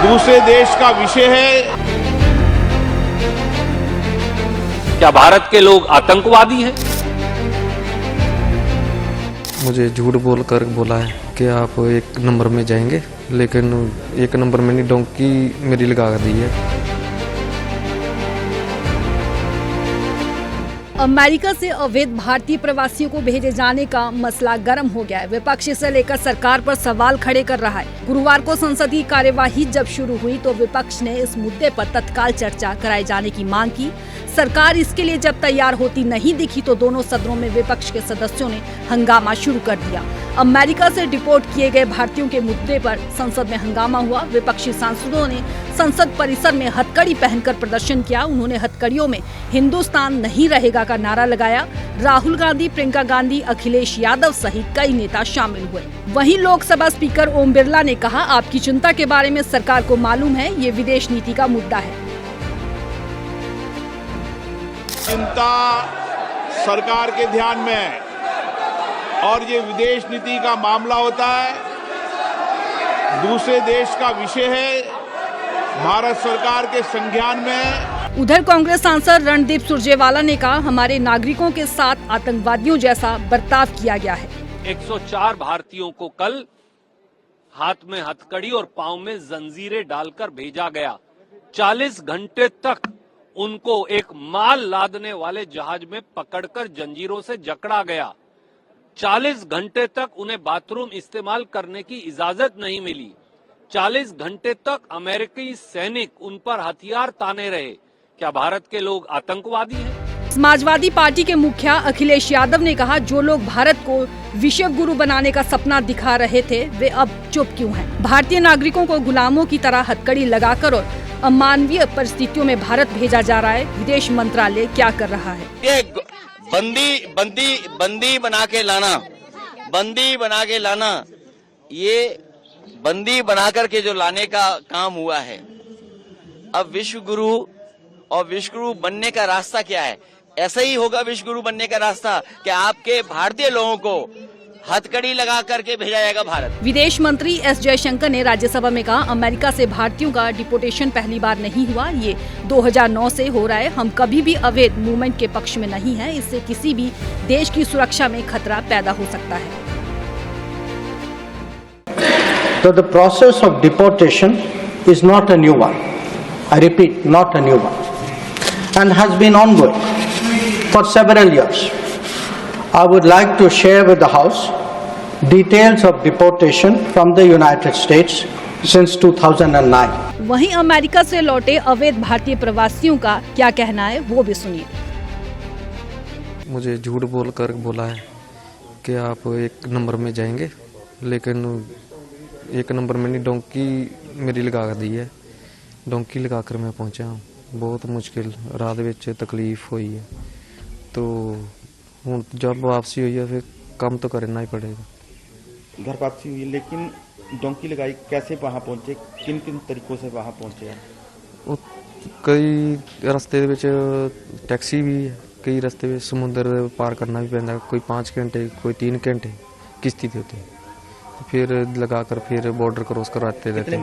दूसरे देश का विषय है। क्या भारत के लोग आतंकवादी हैं? मुझे झूठ बोलकर बोला है कि आप 1 नंबर में जाएंगे, लेकिन 1 नंबर में नहीं, डोंकी मेरी लगा दी है। अमेरिका से अवैध भारतीय प्रवासियों को भेजे जाने का मसला गर्म हो गया है। विपक्ष इसे लेकर सरकार पर सवाल खड़े कर रहा है। गुरुवार को संसदीय कार्यवाही जब शुरू हुई तो विपक्ष ने इस मुद्दे पर तत्काल चर्चा कराए जाने की मांग की। सरकार इसके लिए जब तैयार होती नहीं दिखी तो दोनों सदनों में विपक्ष के सदस्यों ने हंगामा शुरू कर दिया। अमेरिका से डिपोर्ट किए गए भारतीयों के मुद्दे पर संसद में हंगामा हुआ। विपक्षी सांसदों ने संसद परिसर में हथकड़ी पहनकर प्रदर्शन किया। उन्होंने हथकड़ियों में हिंदुस्तान नहीं रहेगा का नारा लगाया। राहुल गांधी, प्रियंका गांधी, अखिलेश यादव सहित कई नेता शामिल हुए। वहीं लोकसभा स्पीकर ओम बिरला ने कहा, आपकी चिंता के बारे में सरकार को मालूम है, ये विदेश नीति का मुद्दा है। चिंता सरकार के ध्यान में है और ये विदेश नीति का मामला होता है, दूसरे देश का विषय है, भारत सरकार के संज्ञान में है। उधर कांग्रेस सांसद रणदीप सुरजेवाला ने कहा, हमारे नागरिकों के साथ आतंकवादियों जैसा बर्ताव किया गया है। 104 भारतीयों को कल हाथ में हथकड़ी और पांव में जंजीरें डालकर भेजा गया। 40 घंटे तक उनको एक माल लादने वाले जहाज में पकड़कर जंजीरों से जकड़ा गया। 40 घंटे तक उन्हें बाथरूम इस्तेमाल करने की इजाजत नहीं मिली। 40 घंटे तक अमेरिकी सैनिक उन पर हथियार ताने रहे। क्या भारत के लोग आतंकवादी हैं? समाजवादी पार्टी के मुखिया अखिलेश यादव ने कहा, जो लोग भारत को विश्व गुरु बनाने का सपना दिखा रहे थे वे अब चुप क्यों हैं? भारतीय नागरिकों को गुलामों की तरह हथकड़ी लगाकर और अमानवीय परिस्थितियों में भारत भेजा जा रहा है। विदेश मंत्रालय क्या कर रहा है? ये बंदी बना के लाना, ये बंदी बना करके जो लाने का काम हुआ है। अब विश्व गुरु और विश्व गुरु बनने का रास्ता क्या है? ऐसा ही होगा विश्व गुरु बनने का रास्ता कि आपके भारतीय लोगों को हथकड़ी लगा करके भेजा जाएगा भारत। विदेश मंत्री एस जयशंकर ने राज्यसभा में कहा, अमेरिका से भारतीयों का डिपोर्टेशन पहली बार नहीं हुआ, ये 2009 से हो रहा है। हम कभी भी अवैध मूवमेंट के पक्ष में नहीं हैं। इससे किसी भी देश की सुरक्षा में खतरा पैदा हो सकता है। So the process of deportation is not a new one. I repeat, not a new one, and has been ongoing for several years. I would like to share with the House details of deportation from the United States since 2009. वहीं America से लौटे अवैध भारतीय प्रवासियों का क्या कहना है वो भी सुनिए। मुझे झूठ बोलकर बोला है कि आप 1 नंबर में जाएंगे, लेकिन 1 नंबर में नहीं, डोंकी मेरी लगा दी है। डोंकी लगाकर मैं पहुंचा हूँ। बहुत मुश्किल रात विच तकलीफ हुई है। तो हूँ जब वापसी हुई है फिर काम तो करना ही पड़ेगा। घर वापसी हुई, लेकिन डोंकी लगाई, कैसे वहाँ पहुँचे, किन किन तरीकों से वहाँ पहुँचे? कई रास्ते विच टैक्सी भी है, कई रास्ते में समुद्र पार करना भी पैंदा, कोई 5 घंटे, कोई 3 घंटे किश्ती होती है। फिर लगाकर फिर बॉर्डर क्रॉस करवाते रहते हैं।